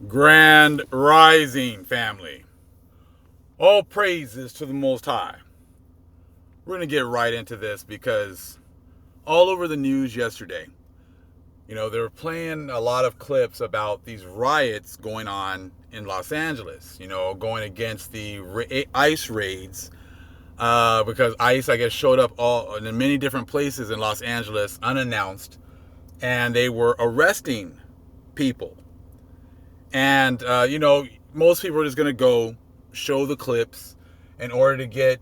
Grand Rising, family. All praises to the Most High. We're going to get right into this because all over the news yesterday, they were playing a lot of clips about these riots going on in Los Angeles, going against the ICE raids, because ICE, I guess, showed up all in many different places in Los Angeles unannounced, and they were arresting people. And, most people are just going to go show the clips in order to get,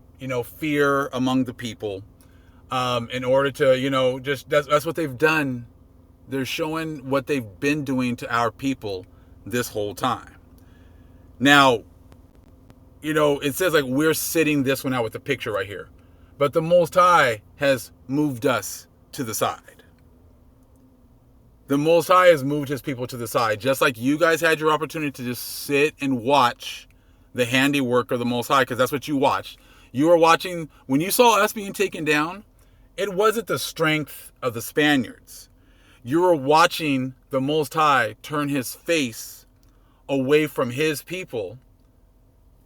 fear among the people, in order to, that's what they've done. They're showing what they've been doing to our people this whole time. Now, it says like we're sitting this one out with the picture right here. But the Most High has moved us to the side. The Most High has moved his people to the side. Just like you guys had your opportunity to just sit and watch the handiwork of the Most High, because that's what you watched. You were watching, when you saw us being taken down, it wasn't the strength of the Spaniards. You were watching the Most High turn his face away from his people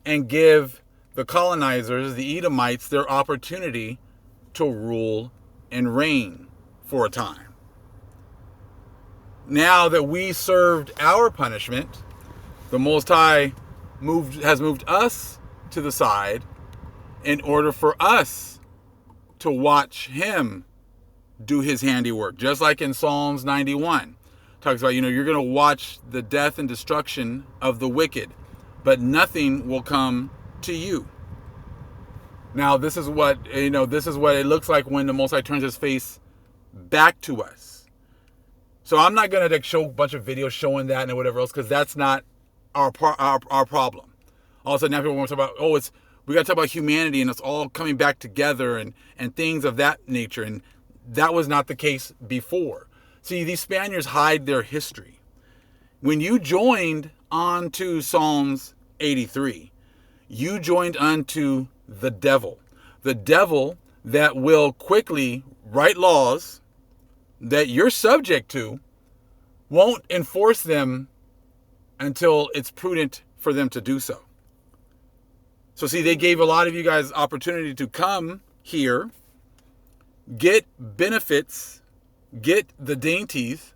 and give the colonizers, the Edomites, their opportunity to rule and reign for a time. Now that we served our punishment, the Most High has moved us to the side in order for us to watch him do his handiwork. Just like in Psalms 91. Talks about, you're going to watch the death and destruction of the wicked, but nothing will come to you. Now, this is what it looks like when the Most High turns his face back to us. So I'm not going to show a bunch of videos showing that and whatever else, because that's not our problem. All of a sudden now people want to talk about, we got to talk about humanity and it's all coming back together and things of that nature. And that was not the case before. See, these Spaniards hide their history. When you joined onto Psalms 83, you joined onto the devil. The devil that will quickly write laws that you're subject to, won't enforce them until it's prudent for them to do so. So see, they gave a lot of you guys opportunity to come here, get benefits, get the dainties,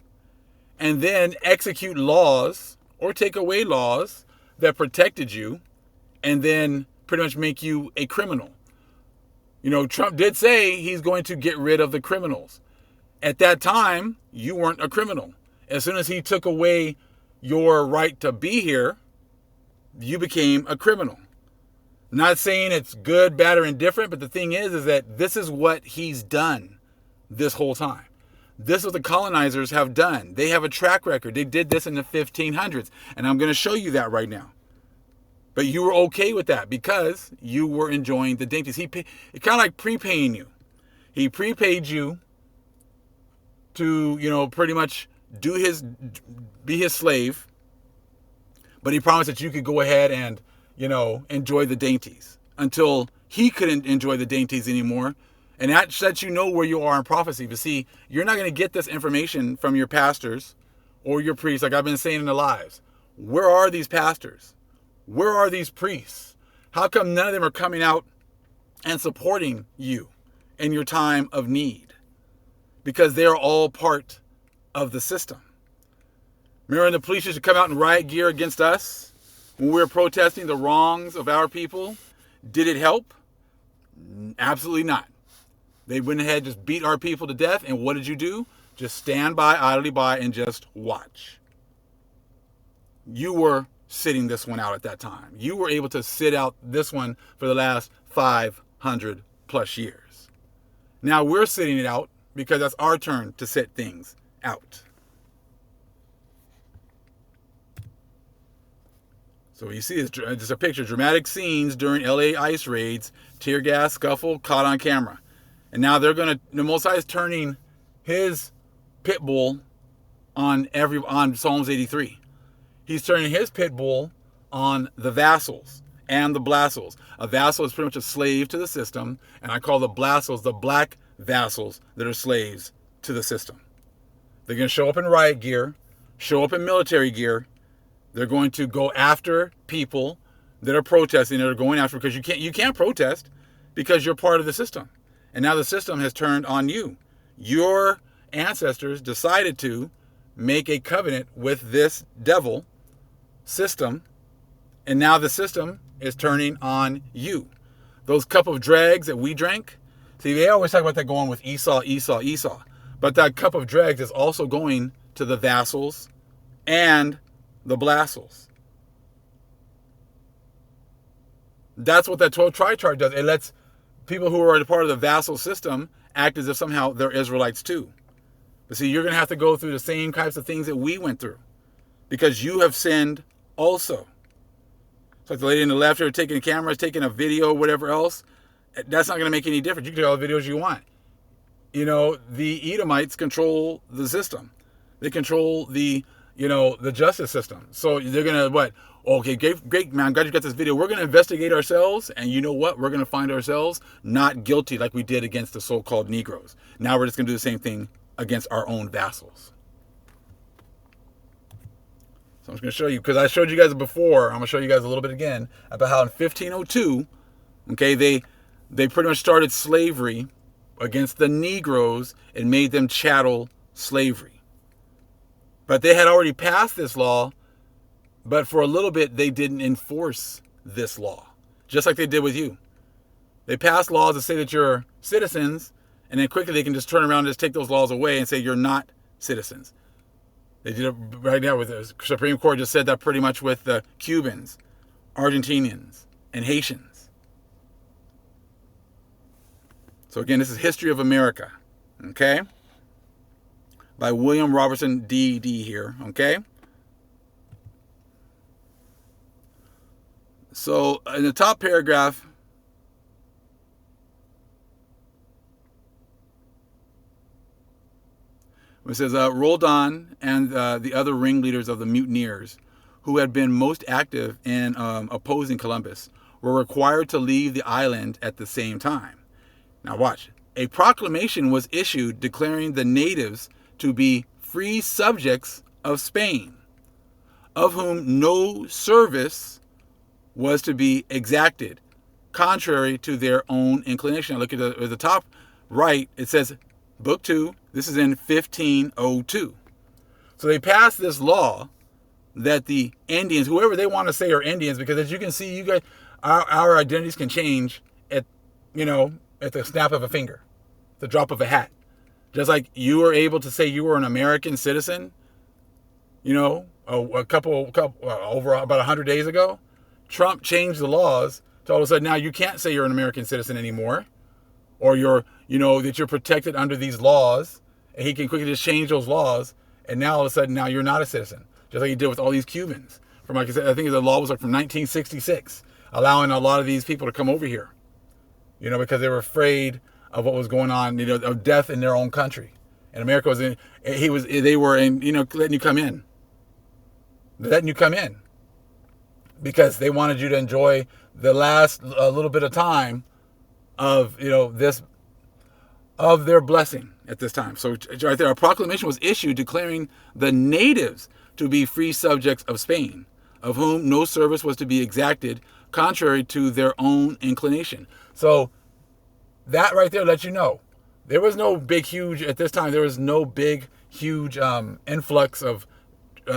and then execute laws or take away laws that protected you, and then pretty much make you a criminal. Trump did say he's going to get rid of the criminals. At that time, you weren't a criminal. As soon as he took away your right to be here, you became a criminal. Not saying it's good, bad, or indifferent, but the thing is that this is what he's done this whole time. This is what the colonizers have done. They have a track record. They did this in the 1500s, and I'm going to show you that right now. But you were okay with that because you were enjoying the dainties. It's kind of like prepaying you. He prepaid you to, pretty much be his slave, but he promised that you could go ahead and, enjoy the dainties until he couldn't enjoy the dainties anymore. And that lets you know where you are in prophecy. But see, you're not going to get this information from your pastors or your priests, like I've been saying in the lives. Where are these pastors? Where are these priests? How come none of them are coming out and supporting you in your time of need? Because they are all part of the system. Remember when the police used to come out in riot gear against us when we were protesting the wrongs of our people? Did it help? Absolutely not. They went ahead and just beat our people to death. And what did you do? Just stand by, idly by, and just watch. You were sitting this one out at that time. You were able to sit out this one for the last 500 plus years. Now we're sitting it out because that's our turn to sit things out. So you see, it's just a picture. Dramatic scenes during LA ICE raids, tear gas, scuffle, caught on camera. And now the Most High is turning his pit bull on Psalms 83. He's turning his pit bull on the vassals and the blassels. A vassal is pretty much a slave to the system, and I call the blassels the black vassals that are slaves to the system. They're going to show up in riot gear, show up in military gear, They're going to go after people that are protesting, that are going after, because you can't protest because you're part of the system. And now the system has turned on you. Your ancestors decided to make a covenant with this devil system, and now the system is turning on you. Those cup of dregs that we drank, see, they always talk about that going with Esau, Esau, Esau. But that cup of dregs is also going to the vassals and the blassels. That's what that 12 tribe chart does. It lets people who are a part of the vassal system act as if somehow they're Israelites too. But see, you're going to have to go through the same types of things that we went through, because you have sinned also. It's like the lady in the left here taking a camera, taking a video, whatever else. That's not going to make any difference. You can take all the videos you want. You know, the Edomites control the system. They control the justice system. So they're going to, what? Okay, great, man. I'm glad you got this video. We're going to investigate ourselves. And you know what? We're going to find ourselves not guilty like we did against the so-called Negroes. Now we're just going to do the same thing against our own vassals. So I'm just going to show you, because I showed you guys before. I'm going to show you guys a little bit again about how in 1502, okay, they pretty much started slavery against the Negroes and made them chattel slavery. But they had already passed this law, but for a little bit they didn't enforce this law, just like they did with you. They passed laws that say that you're citizens, and then quickly they can just turn around and just take those laws away and say you're not citizens. They did it right now with the Supreme Court, just said that pretty much with the Cubans, Argentinians, and Haitians. So again, this is History of America, okay? By William Robertson, D.D. here, okay? So in the top paragraph, it says, Roldan and the other ringleaders of the mutineers, who had been most active in opposing Columbus, were required to leave the island at the same time. Now watch. A proclamation was issued declaring the natives to be free subjects of Spain, of whom no service was to be exacted, contrary to their own inclination. Now look at the top right. It says Book 2. This is in 1502. So they passed this law that the Indians, whoever they want to say are Indians, because as you can see, you guys, our identities can change at the snap of a finger, the drop of a hat. Just like you were able to say you were an American citizen, over about 100 days ago, Trump changed the laws to all of a sudden now you can't say you're an American citizen anymore, or that you're protected under these laws, and he can quickly just change those laws, and now all of a sudden now you're not a citizen, just like he did with all these Cubans. From, like I said, I think the law was like from 1966, allowing a lot of these people to come over here, because they were afraid of what was going on, of death in their own country. And America they were letting you come in. Letting you come in. Because they wanted you to enjoy the last little bit of time of, of their blessing at this time. So right there, a proclamation was issued declaring the natives to be free subjects of Spain, of whom no service was to be exacted, contrary to their own inclination. So that right there lets you know there was no big, huge, at this time, there was no big, huge influx of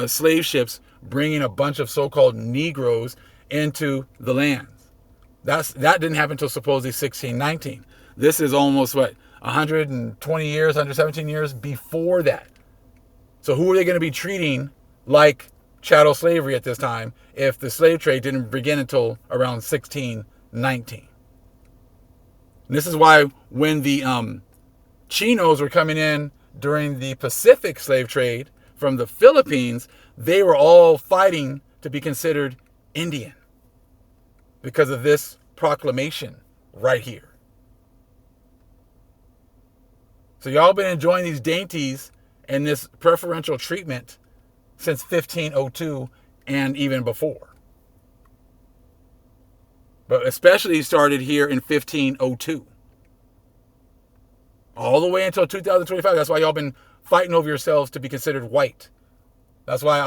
slave ships bringing a bunch of so-called Negroes into the lands. That didn't happen until supposedly 1619. This is almost, 120 years, 117 years before that. So who are they going to be treating like chattel slavery at this time if the slave trade didn't begin until around 1619? And this is why when the Chinos were coming in during the Pacific slave trade from the Philippines, they were all fighting to be considered Indian because of this proclamation right here. So y'all been enjoying these dainties and this preferential treatment since 1502 and even before. But especially started here in 1502. All the way until 2025. That's why y'all been fighting over yourselves to be considered white. That's why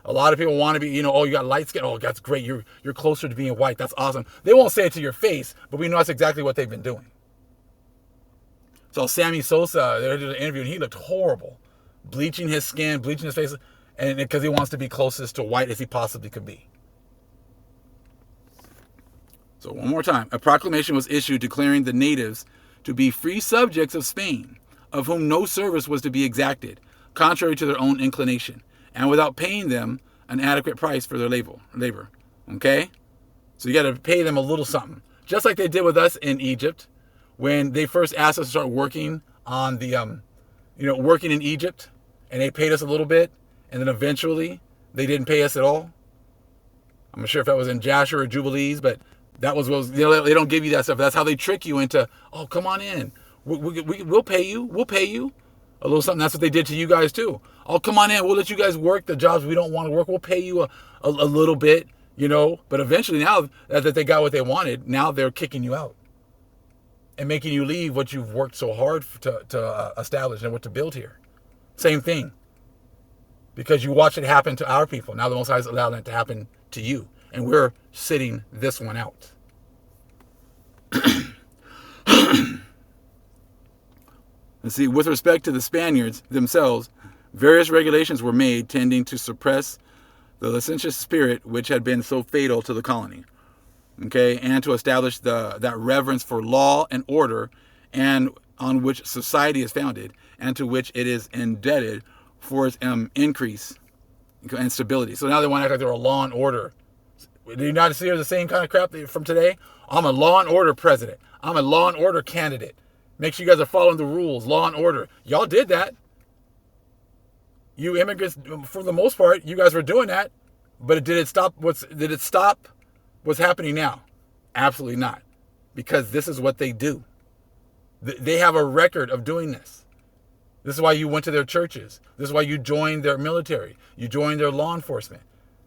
a lot of people want to be, oh, you got light skin. Oh, that's great. You're closer to being white. That's awesome. They won't say it to your face, but we know that's exactly what they've been doing. So Sammy Sosa, they did an interview, and he looked horrible, bleaching his skin, bleaching his face, and because he wants to be closest to white as he possibly could be. So one more time, a proclamation was issued declaring the natives to be free subjects of Spain, of whom no service was to be exacted, contrary to their own inclination, and without paying them an adequate price for their labor. Okay? So you got to pay them a little something. Just like they did with us in Egypt, when they first asked us to start working on the, working in Egypt, and they paid us a little bit, and then eventually they didn't pay us at all. I'm not sure if that was in Jasher or Jubilees, but that was they don't give you that stuff. That's how they trick you into, oh, come on in. We'll pay you. We'll pay you a little something. That's what they did to you guys too. Oh, come on in. We'll let you guys work the jobs we don't want to work. We'll pay you a little bit, But eventually now that they got what they wanted, now they're kicking you out and making you leave what you've worked so hard to establish and what to build here. Same thing. Because you watch it happen to our people. Now the Most High is allowing it to happen to you. And we're sitting this one out. Let's see, with respect to the Spaniards themselves, various regulations were made tending to suppress the licentious spirit which had been so fatal to the colony. Okay, and to establish that reverence for law and order, and on which society is founded, and to which it is indebted for its increase and stability. So now they want to act like they're a law and order. Do you not see the same kind of crap from today? I'm a law and order president. I'm a law and order candidate. Make sure you guys are following the rules, law and order. Y'all did that. You immigrants, for the most part, you guys were doing that. But did it stop what's happening now? Absolutely not. Because this is what they do. They have a record of doing this. This is why you went to their churches. This is why you joined their military. You joined their law enforcement.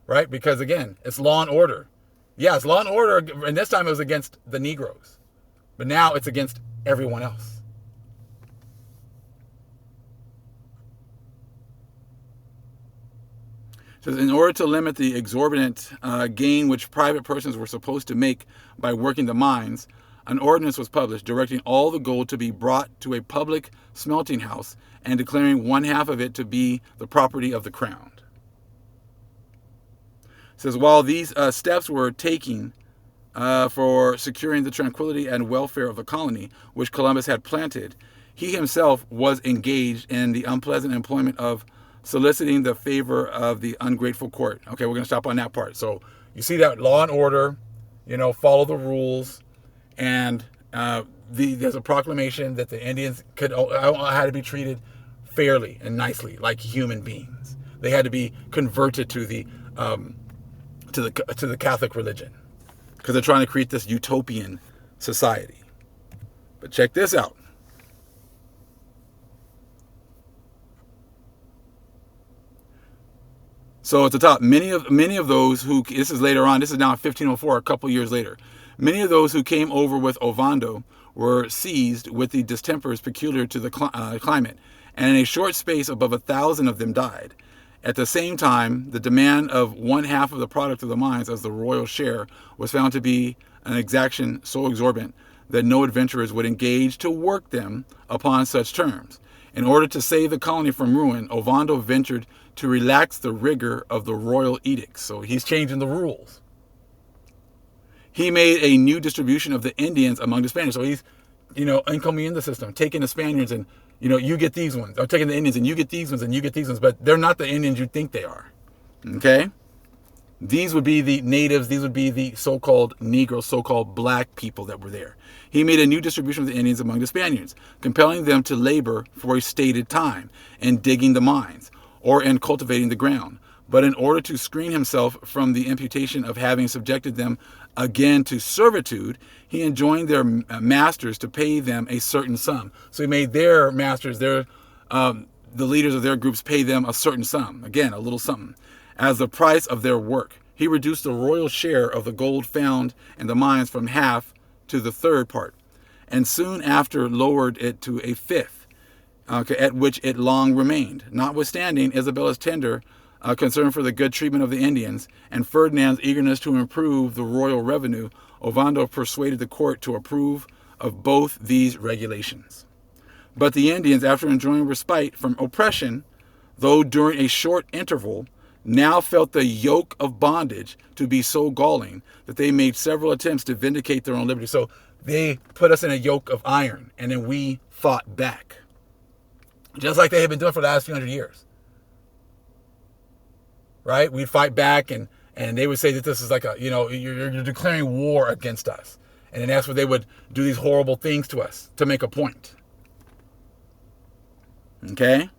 Right? Because again, it's law and order. Yeah, it's law and order. And this time it was against the Negroes. But now it's against everyone else. It says, in order to limit the exorbitant gain which private persons were supposed to make by working the mines, an ordinance was published directing all the gold to be brought to a public smelting house and declaring one half of it to be the property of the crown. It says, while these steps were taken for securing the tranquility and welfare of the colony, which Columbus had planted, he himself was engaged in the unpleasant employment of soliciting the favor of the ungrateful court. Okay, we're going to stop on that part. So you see that law and order, follow the rules, and there's a proclamation that the Indians had to be treated fairly and nicely, like human beings. They had to be converted to the Catholic religion, because they're trying to create this utopian society. But check this out. So at the top, many of those who, this is later on, this is now 1504, a couple years later, many of those who came over with Ovando were seized with the distempers peculiar to the climate, and in a short space above 1,000 of them died. At the same time, the demand of one half of the product of the mines as the royal share was found to be an exaction so exorbitant that no adventurers would engage to work them upon such terms. In order to save the colony from ruin, Ovando ventured to relax the rigor of the royal edicts. So he's changing the rules. He made a new distribution of the Indians among the Spaniards. So he's, incoming in the system, taking the Spaniards and, you get these ones. Or taking the Indians and you get these ones and you get these ones. But they're not the Indians you think they are. Okay? These would be the natives. These would be the so-called Negroes, so-called black people that were there. He made a new distribution of the Indians among the Spaniards, compelling them to labor for a stated time in digging the mines or in cultivating the ground. But in order to screen himself from the imputation of having subjected them again to servitude, he enjoined their masters to pay them a certain sum. So he made their masters, the leaders of their groups, pay them a certain sum. Again, a little something, as the price of their work. He reduced the royal share of the gold found in the mines from half to the third part, and soon after lowered it to a fifth, at which it long remained, notwithstanding Isabella's tender concern for the good treatment of the Indians, and Ferdinand's eagerness to improve the royal revenue, Ovando persuaded the court to approve of both these regulations. But the Indians, after enjoying respite from oppression, though during a short interval, now felt the yoke of bondage to be so galling that they made several attempts to vindicate their own liberty. So they put us in a yoke of iron, and then we fought back. Just like they have been doing for the last few hundred years. Right? We'd fight back, and they would say that this is like you're declaring war against us. And then that's where they would do these horrible things to us to make a point. Okay?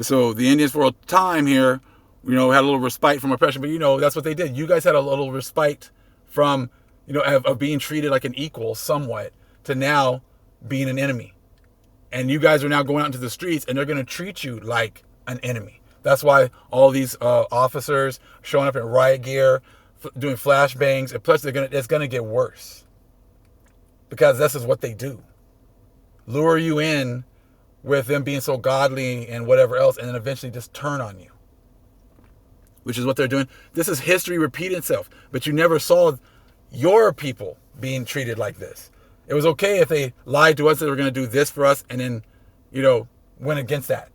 So the Indians for a time here, had a little respite from oppression, but that's what they did. You guys had a little respite from, of being treated like an equal somewhat to now being an enemy. And you guys are now going out into the streets and they're going to treat you like an enemy. That's why all these officers showing up in riot gear, doing flashbangs, and plus it's going to get worse. Because this is what they do. Lure you in with them being so godly and whatever else, and then eventually just turn on you. Which is what they're doing. This is history repeating itself. But you never saw your people being treated like this. It was okay if they lied to us that they were going to do this for us and then, went against that.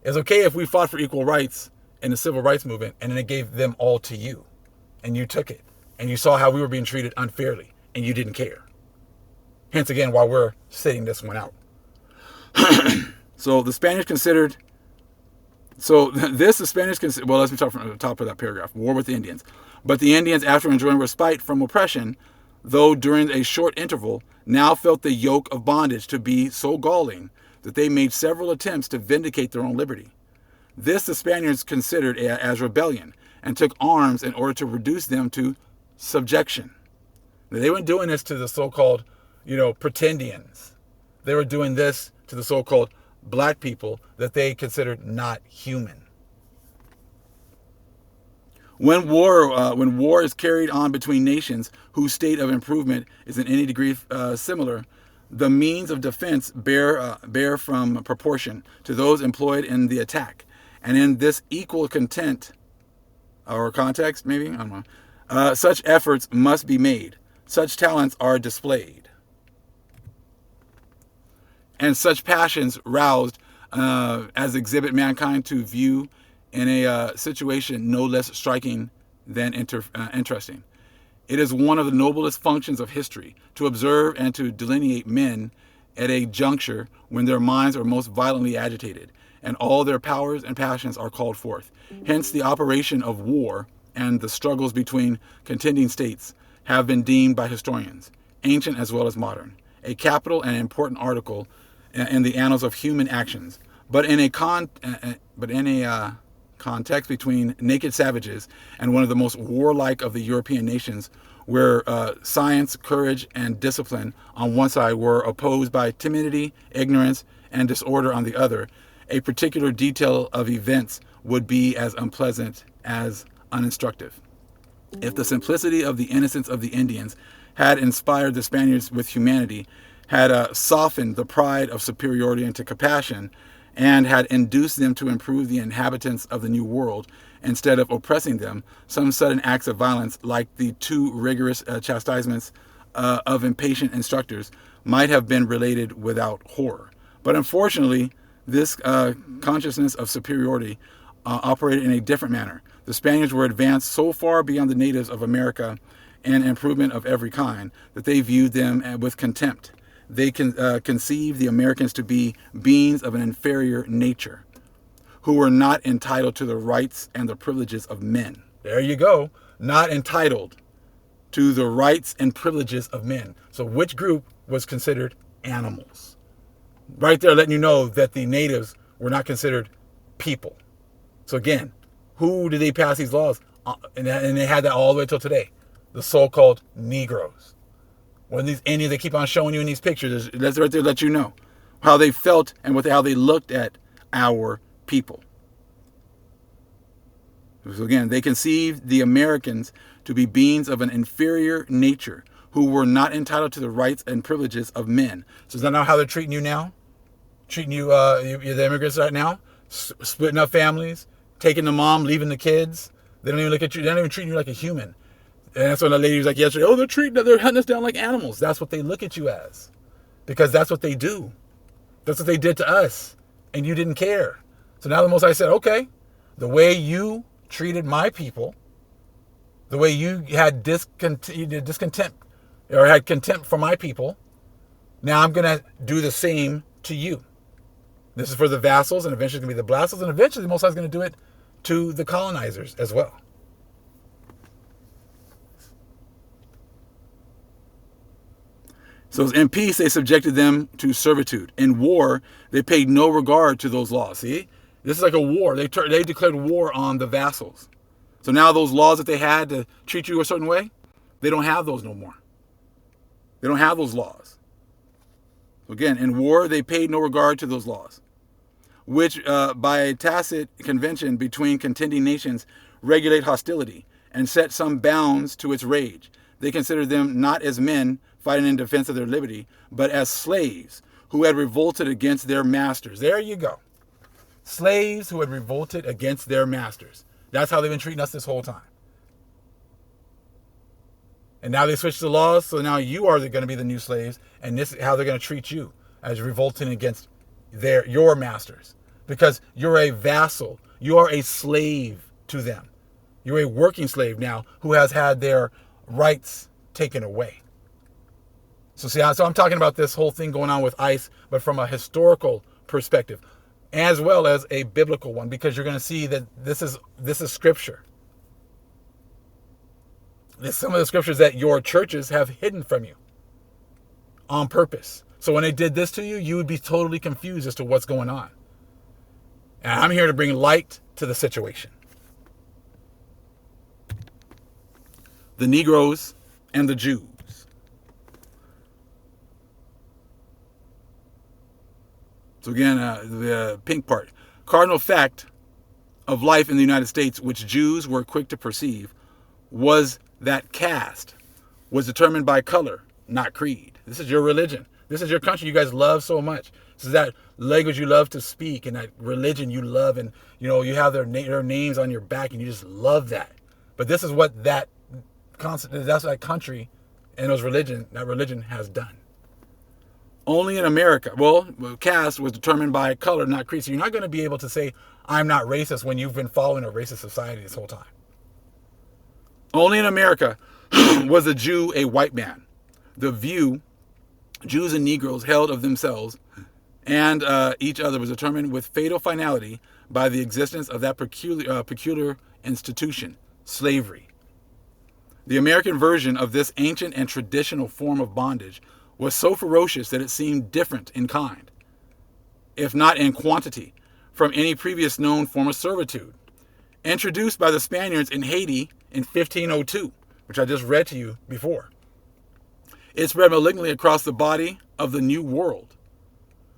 It's okay if we fought for equal rights in the civil rights movement and then they gave them all to you. And you took it. And you saw how we were being treated unfairly. And you didn't care. Hence again, why we're sitting this one out. So the Spanish considered, well, let me talk from the top of that paragraph, war with the Indians. But the Indians, after enjoying respite from oppression, though during a short interval, now felt the yoke of bondage to be so galling that they made several attempts to vindicate their own liberty. This the Spaniards considered as rebellion and took arms in order to reduce them to subjection. Now, they weren't doing this to the so-called, pretendians. They were doing this to the so-called black people that they considered not human. When war is carried on between nations whose state of improvement is in any degree similar, the means of defense bear from proportion to those employed in the attack. And in this equal content or context, maybe, I don't know, such efforts must be made. Such talents are displayed. And such passions roused as exhibit mankind to view in a situation no less striking than interesting. It is one of the noblest functions of history to observe and to delineate men at a juncture when their minds are most violently agitated and all their powers and passions are called forth. Hence the operation of war and the struggles between contending states have been deemed by historians, ancient as well as modern, a capital and important article in the annals of human actions, but in a context between naked savages and one of the most warlike of the European nations, where science, courage, and discipline on one side were opposed by timidity, ignorance, and disorder on the other, a particular detail of events would be as unpleasant as uninstructive. If the simplicity of the innocence of the Indians had inspired the Spaniards with humanity, had softened the pride of superiority into compassion, and had induced them to improve the inhabitants of the New World, instead of oppressing them, some sudden acts of violence, like the too rigorous chastisements of impatient instructors, might have been related without horror. But unfortunately, this consciousness of superiority operated in a different manner. The Spaniards were advanced so far beyond the natives of America in improvement of every kind that they viewed them with contempt. They conceived the Americans to be beings of an inferior nature, who were not entitled to the rights and the privileges of men. There you go. Not entitled to the rights and privileges of men. So which group was considered animals? Right there letting you know that the natives were not considered people. So again, who did they pass these laws? And they had that all the way till today. The so-called Negroes. When these Indians, they keep on showing you in these pictures, that's right there let you know how they felt and how they looked at our people. So again, they conceived the Americans to be beings of an inferior nature who were not entitled to the rights and privileges of men. So is that not how they're treating you now? Treating you, the immigrants right now? splitting up families, taking the mom, leaving the kids. They don't even look at you. They don't even treat you like a human. And that's when the lady was like yesterday, oh, they're hunting us down like animals. That's what they look at you as. Because that's what they do. That's what they did to us. And you didn't care. So now the Most High said, okay, the way you treated my people, the way you had discontent or had contempt for my people, now I'm going to do the same to you. This is for the vassals, and eventually it's going to be the vassals, and eventually the Most High is going to do it to the colonizers as well. So in peace, they subjected them to servitude. In war, they paid no regard to those laws. See? This is like a war. They declared war on the vassals. So now those laws that they had to treat you a certain way, they don't have those no more. They don't have those laws. Again, in war, they paid no regard to those laws, which by a tacit convention between contending nations regulate hostility and set some bounds to its rage. They considered them not as men fighting in defense of their liberty, but as slaves who had revolted against their masters. There you go. Slaves who had revolted against their masters. That's how they've been treating us this whole time. And now they switched the laws, so now you are going to be the new slaves, and this is how they're going to treat you, as revolting against your masters. Because you're a vassal. You are a slave to them. You're a working slave now who has had their rights taken away. So I'm talking about this whole thing going on with ICE, but from a historical perspective, as well as a biblical one, because you're going to see that this is scripture. There's some of the scriptures that your churches have hidden from you on purpose. So when they did this to you, you would be totally confused as to what's going on. And I'm here to bring light to the situation. The Negroes and the Jews. So again, the pink part. Cardinal fact of life in the United States, which Jews were quick to perceive, was that caste was determined by color, not creed. This is your religion. This is your country you guys love so much. This is that language you love to speak and that religion you love, and you have their names on your back and you just love that. But this is what that country and that religion has done. Only in America, caste was determined by color, not creed. So you're not going to be able to say, I'm not racist, when you've been following a racist society this whole time. Only in America was a Jew a white man. The view Jews and Negroes held of themselves and each other was determined with fatal finality by the existence of that peculiar institution, slavery. The American version of this ancient and traditional form of bondage was so ferocious that it seemed different in kind, if not in quantity, from any previous known form of servitude. Introduced by the Spaniards in Haiti in 1502, which I just read to you before. It spread malignantly across the body of the New World.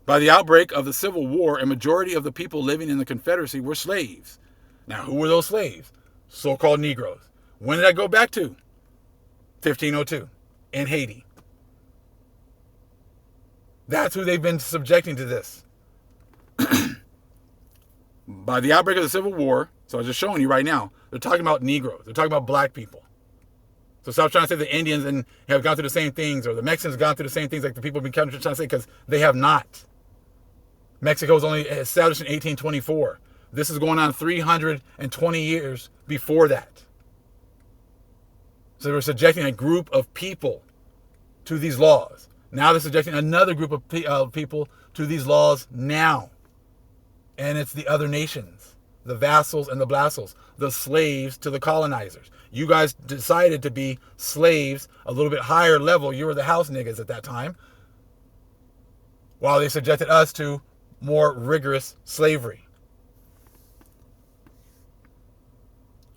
By the outbreak of the Civil War, a majority of the people living in the Confederacy were slaves. Now, who were those slaves? So-called Negroes. When did that go back to? 1502, in Haiti. That's who they've been subjecting to this. By the outbreak of the Civil War, so I was just showing you right now, they're talking about Negroes. They're talking about black people. So stop trying to say the Indians have gone through the same things, or the Mexicans have gone through the same things like the people have been trying to say, because they have not. Mexico was only established in 1824. This is going on 320 years before that. So they were subjecting a group of people to these laws. Now they're subjecting another group of people to these laws now. And it's the other nations, the vassals and the blassals, the slaves to the colonizers. You guys decided to be slaves a little bit higher level. You were the house niggas at that time. While they subjected us to more rigorous slavery.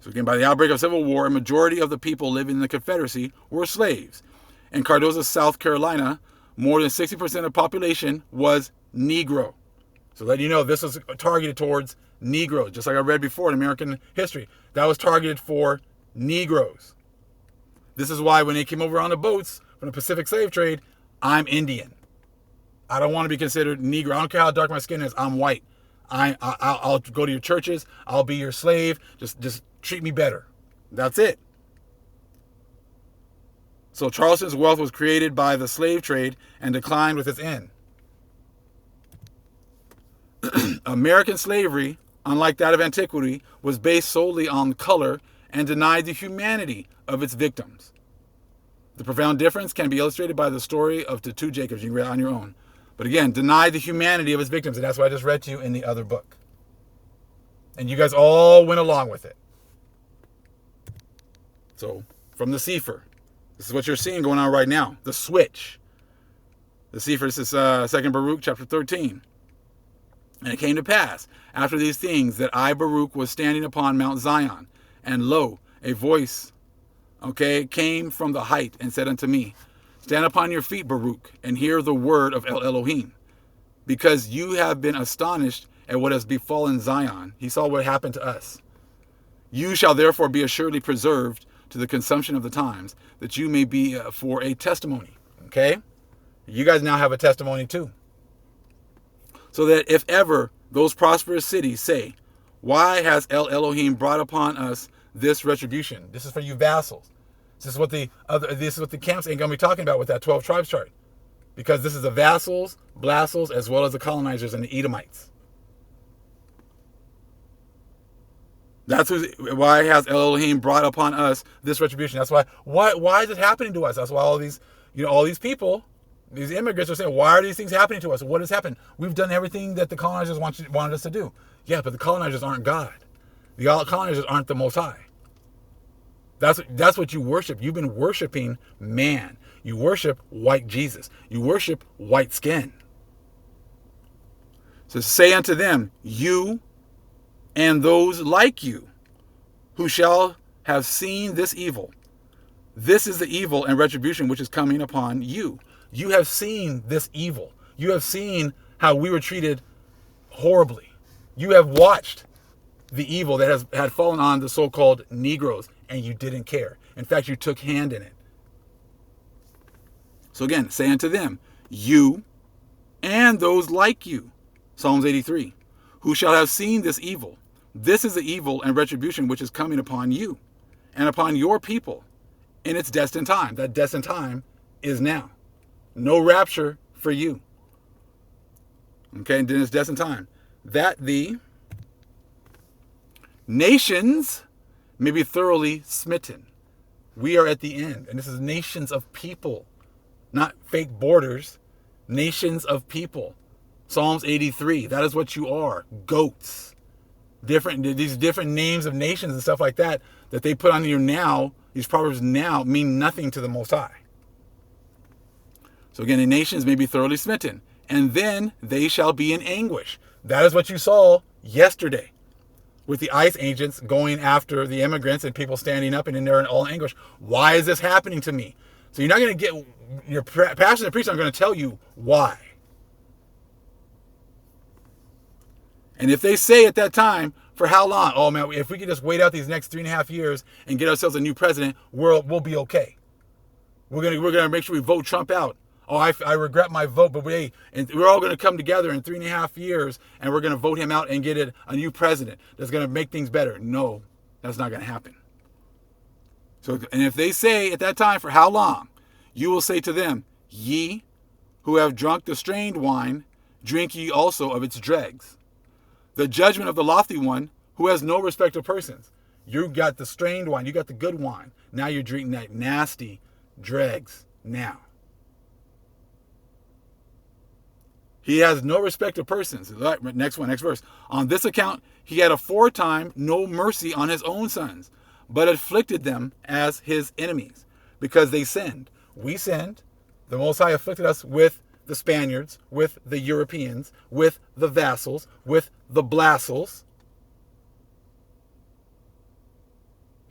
So again, by the outbreak of Civil War, a majority of the people living in the Confederacy were slaves. In Cardozo, South Carolina, more than 60% of the population was Negro. So let you know, this was targeted towards Negroes, just like I read before in American history. That was targeted for Negroes. This is why when they came over on the boats from the Pacific slave trade, I'm Indian. I don't want to be considered Negro. I don't care how dark my skin is. I'm white. I'll go to your churches. I'll be your slave. Just treat me better. That's it. So Charleston's wealth was created by the slave trade and declined with its end. American slavery, unlike that of antiquity, was based solely on color and denied the humanity of its victims. The profound difference can be illustrated by the story of the two Jacobs. You can read it on your own. But again, denied the humanity of its victims. And that's what I just read to you in the other book. And you guys all went along with it. So, from the Sefer. This is what you're seeing going on right now. The switch. The Sefer, this is 2 Baruch chapter 13. And it came to pass, after these things, that I, Baruch, was standing upon Mount Zion. And lo, a voice, came from the height and said unto me, Stand upon your feet, Baruch, and hear the word of El Elohim. Because you have been astonished at what has befallen Zion. He saw what happened to us. You shall therefore be assuredly preserved to the consumption of the times, that you may be for a testimony. Okay? You guys now have a testimony too. So that if ever those prosperous cities say, Why has El Elohim brought upon us this retribution? This is for you vassals. This is what the camps ain't gonna be talking about with that 12 tribes chart. Because this is the vassals, blassals, as well as the colonizers and the Edomites. That's why has El Elohim brought upon us this retribution. That's why is it happening to us? That's why all these people, these immigrants are saying, why are these things happening to us? What has happened? We've done everything that the colonizers wanted us to do. Yeah, but the colonizers aren't God. The colonizers aren't the Most High. That's what you worship. You've been worshiping man. You worship white Jesus. You worship white skin. So say unto them, you and those like you, who shall have seen this evil. This is the evil and retribution which is coming upon you. You have seen this evil. You have seen how we were treated horribly. You have watched the evil that had fallen on the so-called Negroes, and you didn't care. In fact, you took hand in it. So again, say unto them, you and those like you, Psalms 83, who shall have seen this evil. This is the evil and retribution which is coming upon you and upon your people in its destined time. That destined time is now. No rapture for you. Okay, and then it's destined time. That the nations may be thoroughly smitten. We are at the end. And this is nations of people, not fake borders. Nations of people. Psalms 83. That is what you are. Goats. These different names of nations and stuff like that they put on you now, these proverbs now mean nothing to the Most High. So again, the nations may be thoroughly smitten, and then they shall be in anguish. That is what you saw yesterday with the ICE agents going after the immigrants and people standing up and in there in all anguish. Why is this happening to me? So you're not going to get your pastor and priest are going to tell you why. And if they say at that time, for how long? Oh man, if we could just wait out these next 3.5 years and get ourselves a new president, we'll be okay. We're gonna make sure we vote Trump out. Oh, I regret my vote, but we're all gonna come together in 3.5 years and we're gonna vote him out and get a new president that's gonna make things better. No, that's not gonna happen. So, and if they say at that time, for how long? You will say to them, ye who have drunk the strained wine, drink ye also of its dregs. The judgment of the lofty one who has no respect of persons. You got the strained wine. You got the good wine. Now you're drinking that nasty dregs now. He has no respect of persons. Next verse. On this account, he had aforetime no mercy on his own sons, but afflicted them as his enemies, because they sinned. We sinned. The Most High afflicted us with the Spaniards, with the Europeans, with the vassals, with the blassals.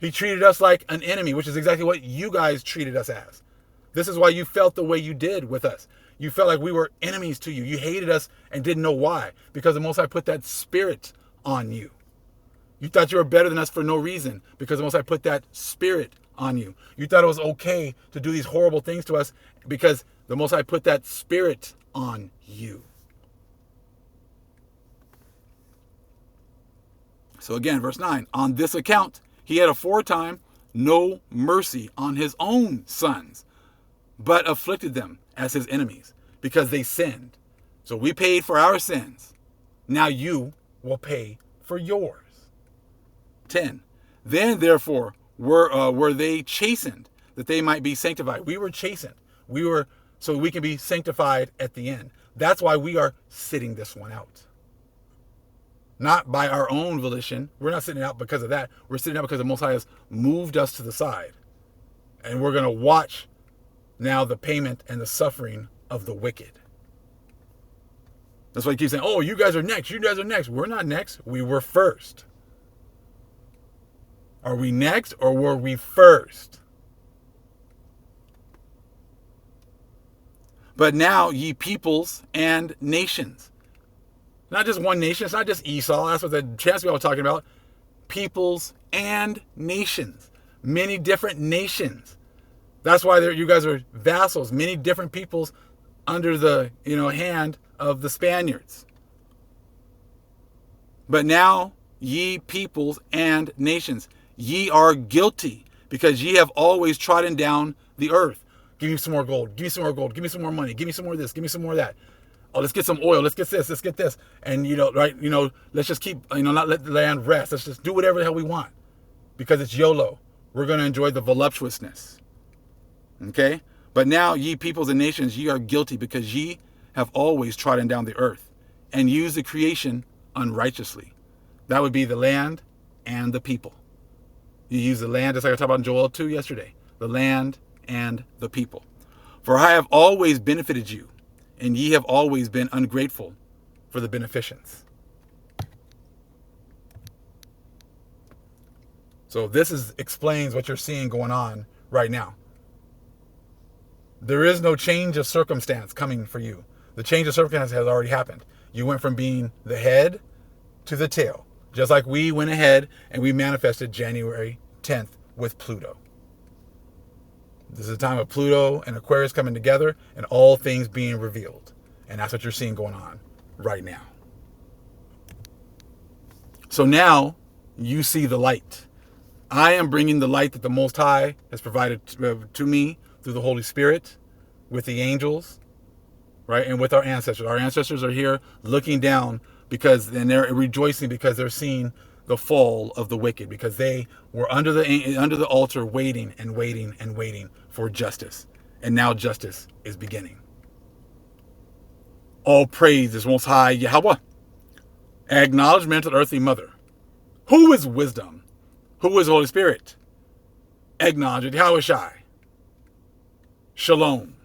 He treated us like an enemy, which is exactly what you guys treated us as. This is why you felt the way you did with us. You felt like we were enemies to you. You hated us and didn't know why, because the Most High put that spirit on you. You thought you were better than us for no reason, because the Most High put that spirit on you. You thought it was okay to do these horrible things to us because the Most High put that spirit on you. So again, verse 9, on this account, he had aforetime no mercy on his own sons, but afflicted them as his enemies, because they sinned. So we paid for our sins. Now you will pay for yours. 10. Then therefore were they chastened, that they might be sanctified. We were chastened. So we can be sanctified at the end. That's why we are sitting this one out. Not by our own volition. We're not sitting out because of that. We're sitting out because the Most High has moved us to the side. And we're going to watch now the payment and the suffering of the wicked. That's why he keeps saying, oh, you guys are next. You guys are next. We're not next. We were first. Are we next or were we first? But now ye peoples and nations. Not just one nation. It's not just Esau. That's what the chance we were talking about. Peoples and nations. Many different nations. That's why you guys are vassals. Many different peoples under the hand of the Spaniards. But now ye peoples and nations, ye are guilty, because ye have always trodden down the earth. Give me some more gold. Give me some more gold. Give me some more money. Give me some more of this. Give me some more of that. Oh, let's get some oil. Let's get this. Let's get this. And let's just keep, not let the land rest. Let's just do whatever the hell we want, because it's YOLO. We're going to enjoy the voluptuousness. Okay? But now ye peoples and nations, ye are guilty, because ye have always trodden down the earth and used the creation unrighteously. That would be the land and the people. You use the land, just like I talked about in Joel 2 yesterday. The land and the people. For I have always benefited you, and ye have always been ungrateful for the beneficence. So this explains what you're seeing going on right now. There is no change of circumstance coming for you. The change of circumstance has already happened. You went from being the head to the tail, just like we went ahead and we manifested January 10th with Pluto. This is a time of Pluto and Aquarius coming together and all things being revealed. And that's what you're seeing going on right now. So now you see the light. I am bringing the light that the Most High has provided to me through the Holy Spirit, with the angels, right? And with our ancestors. Our ancestors are here looking down and they're rejoicing because they're seeing the fall of the wicked, because they were under the altar waiting and waiting and waiting for justice. And now justice is beginning. All praise is Most High Yahweh. Acknowledgement of the earthly mother. Who is wisdom? Who is Holy Spirit? Acknowledge Yahweh Shai. Shalom.